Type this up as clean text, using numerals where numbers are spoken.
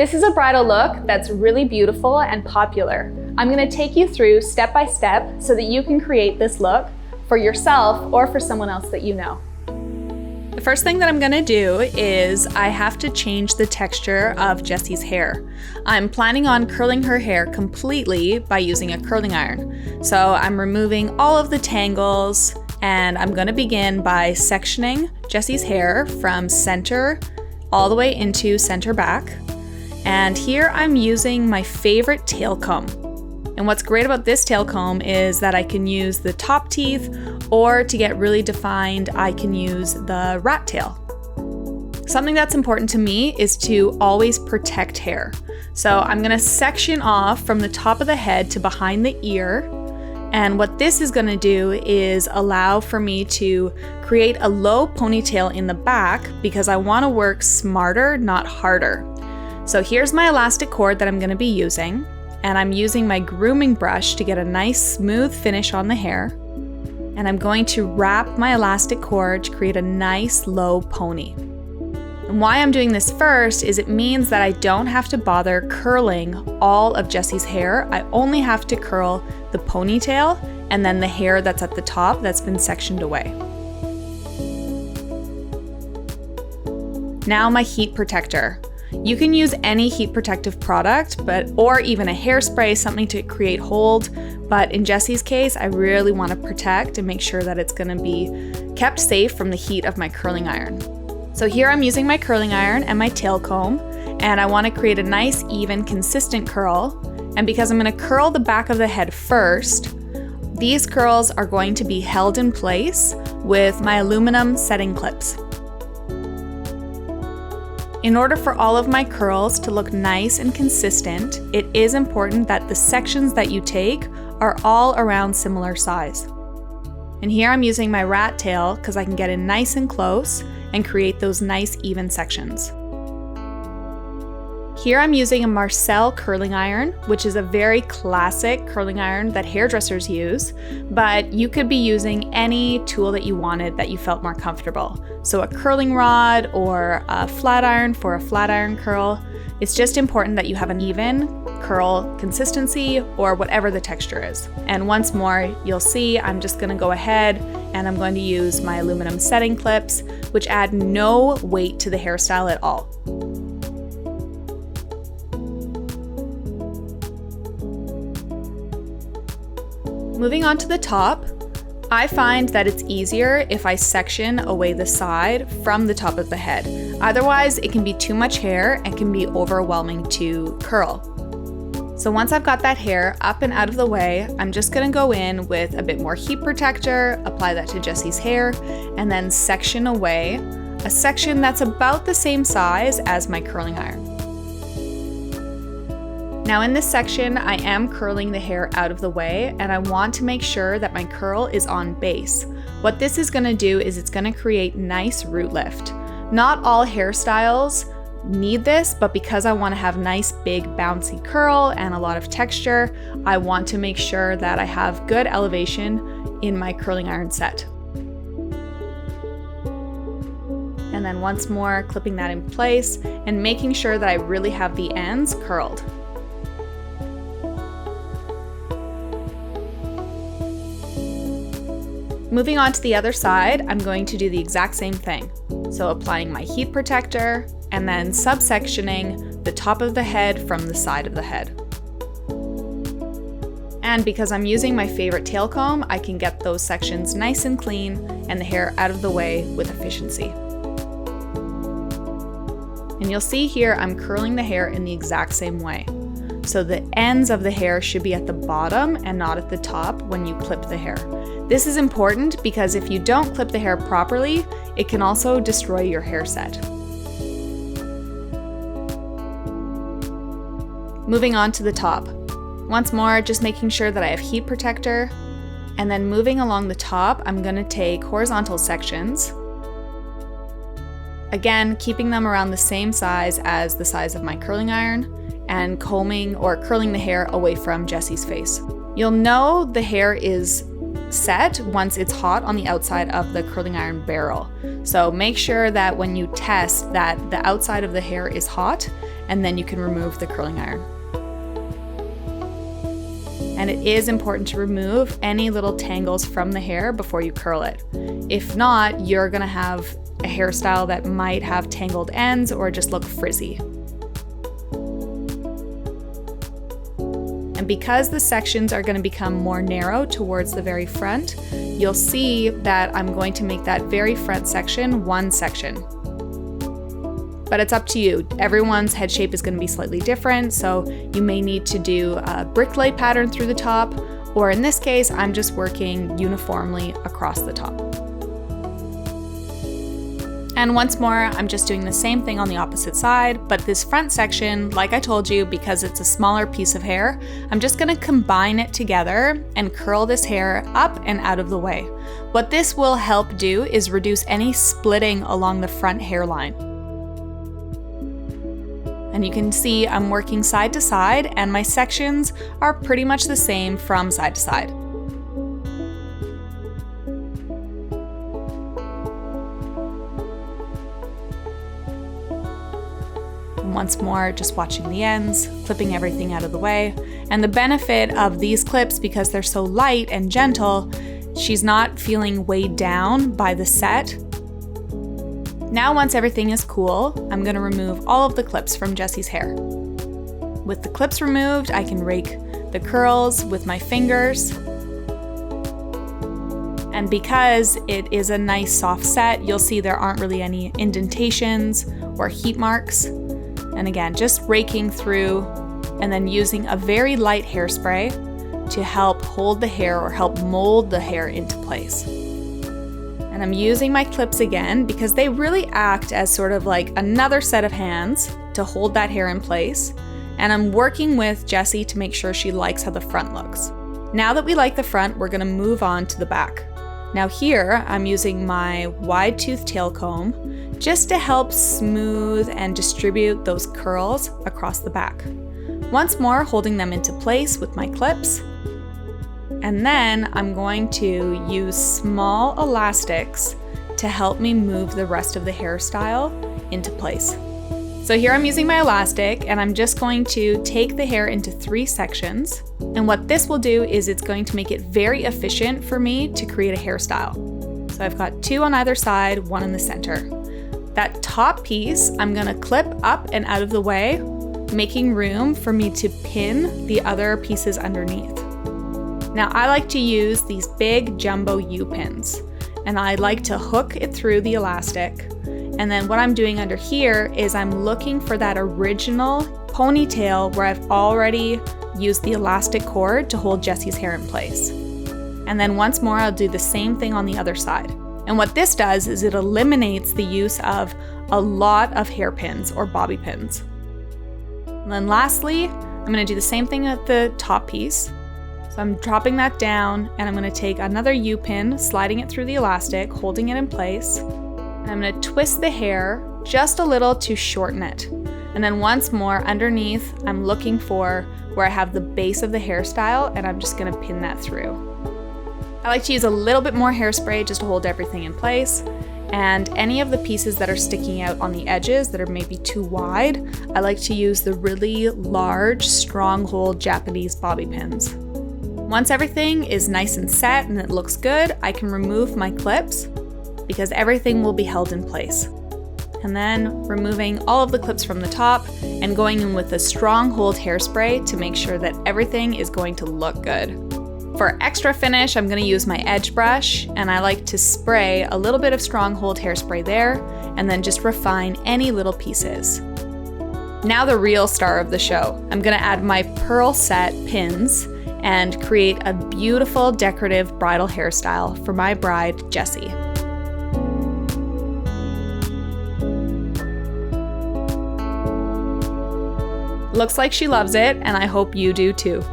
This is a bridal look that's really beautiful and popular. I'm going to take you through step by step so that you can create this look for yourself or for someone else that you know. The first thing that I'm going to do is I have to change the texture of Jessie's hair. I'm planning on curling her hair completely by using a curling iron. So I'm removing all of the tangles and I'm going to begin by sectioning Jessie's hair from center all the way into center back. And here I'm using my favorite tail comb. And what's great about this tail comb is that I can use the top teeth, or to get really defined, I can use the rat tail. Something that's important to me is to always protect hair. So I'm gonna section off from the top of the head to behind the ear. And what this is gonna do is allow for me to create a low ponytail in the back because I wanna work smarter, not harder. So here's my elastic cord that I'm gonna be using. And I'm using my grooming brush to get a nice smooth finish on the hair. And I'm going to wrap my elastic cord to create a nice low pony. And why I'm doing this first is it means that I don't have to bother curling all of Jessie's hair. I only have to curl the ponytail and then the hair that's at the top that's been sectioned away. Now my heat protector. You can use any heat protective product, or even a hairspray, something to create hold. But in Jessie's case, I really want to protect and make sure that it's going to be kept safe from the heat of my curling iron. So here I'm using my curling iron and my tail comb, and I want to create a nice, even, consistent curl. And because I'm going to curl the back of the head first, these curls are going to be held in place with my aluminum setting clips. In order for all of my curls to look nice and consistent, it is important that the sections that you take are all around similar size. And here I'm using my rat tail because I can get in nice and close and create those nice even sections. Here I'm using a Marcel curling iron, which is a very classic curling iron that hairdressers use, but you could be using any tool that you wanted that you felt more comfortable. So a curling rod or a flat iron for a flat iron curl. It's just important that you have an even curl consistency or whatever the texture is. And once more, you'll see I'm just gonna go ahead and I'm going to use my aluminum setting clips, which add no weight to the hairstyle at all. Moving on to the top, I find that it's easier if I section away the side from the top of the head. Otherwise, it can be too much hair and can be overwhelming to curl. So once I've got that hair up and out of the way, I'm just gonna go in with a bit more heat protector, apply that to Jessie's hair, and then section away a section that's about the same size as my curling iron. Now in this section, I am curling the hair out of the way, and I want to make sure that my curl is on base. What this is gonna do is it's gonna create nice root lift. Not all hairstyles need this, but because I wanna have nice big bouncy curl and a lot of texture, I want to make sure that I have good elevation in my curling iron set. And then once more, clipping that in place and making sure that I really have the ends curled. Moving on to the other side, I'm going to do the exact same thing. So applying my heat protector and then subsectioning the top of the head from the side of the head. And because I'm using my favorite tail comb, I can get those sections nice and clean and the hair out of the way with efficiency. And you'll see here I'm curling the hair in the exact same way. So the ends of the hair should be at the bottom and not at the top when you clip the hair. This is important because if you don't clip the hair properly, it can also destroy your hair set. Moving on to the top. Once more, just making sure that I have heat protector, and then moving along the top, I'm gonna take horizontal sections. Again, keeping them around the same size as the size of my curling iron, and combing or curling the hair away from Jessie's face. You'll know the hair is set once it's hot on the outside of the curling iron barrel. So make sure that when you test that the outside of the hair is hot and then you can remove the curling iron. And it is important to remove any little tangles from the hair before you curl it. If not, you're gonna have a hairstyle that might have tangled ends or just look frizzy. And because the sections are gonna become more narrow towards the very front, you'll see that I'm going to make that very front section one section. But it's up to you. Everyone's head shape is gonna be slightly different, so you may need to do a bricklay pattern through the top, or in this case, I'm just working uniformly across the top. And once more, I'm just doing the same thing on the opposite side, but this front section, like I told you, because it's a smaller piece of hair, I'm just gonna combine it together and curl this hair up and out of the way. What this will help do is reduce any splitting along the front hairline. And you can see I'm working side to side, and my sections are pretty much the same from side to side. And once more, just watching the ends, clipping everything out of the way. And the benefit of these clips, because they're so light and gentle, she's not feeling weighed down by the set. Now, once everything is cool, I'm gonna remove all of the clips from Jessie's hair. With the clips removed, I can rake the curls with my fingers. And because it is a nice soft set, you'll see there aren't really any indentations or heat marks. And again, just raking through and then using a very light hairspray to help hold the hair or help mold the hair into place. And I'm using my clips again because they really act as sort of like another set of hands to hold that hair in place. And I'm working with Jessie to make sure she likes how the front looks. Now that we like the front, we're gonna move on to the back. Now here, I'm using my wide tooth tail comb just to help smooth and distribute those curls across the back. Once more, holding them into place with my clips. And then I'm going to use small elastics to help me move the rest of the hairstyle into place. So here I'm using my elastic, and I'm just going to take the hair into 3 sections. And what this will do is it's going to make it very efficient for me to create a hairstyle. So I've got 2 on either side, 1 in the center. That top piece, I'm gonna clip up and out of the way, making room for me to pin the other pieces underneath. Now I like to use these big jumbo U-pins, and I like to hook it through the elastic. And then what I'm doing under here is I'm looking for that original ponytail where I've already used the elastic cord to hold Jessie's hair in place. And then once more, I'll do the same thing on the other side. And what this does is it eliminates the use of a lot of hairpins or bobby pins. And then lastly, I'm gonna do the same thing at the top piece. So I'm dropping that down, and I'm gonna take another U-pin, sliding it through the elastic, holding it in place. And I'm gonna twist the hair just a little to shorten it. And then once more underneath, I'm looking for where I have the base of the hairstyle, and I'm just gonna pin that through. I like to use a little bit more hairspray just to hold everything in place. And any of the pieces that are sticking out on the edges that are maybe too wide, I like to use the really large, stronghold Japanese bobby pins. Once everything is nice and set and it looks good, I can remove my clips because everything will be held in place. And then removing all of the clips from the top and going in with a stronghold hairspray to make sure that everything is going to look good. For extra finish, I'm gonna use my edge brush, and I like to spray a little bit of stronghold hairspray there and then just refine any little pieces. Now the real star of the show. I'm gonna add my pearl set pins and create a beautiful decorative bridal hairstyle for my bride, Jessie. Looks like she loves it, and I hope you do too.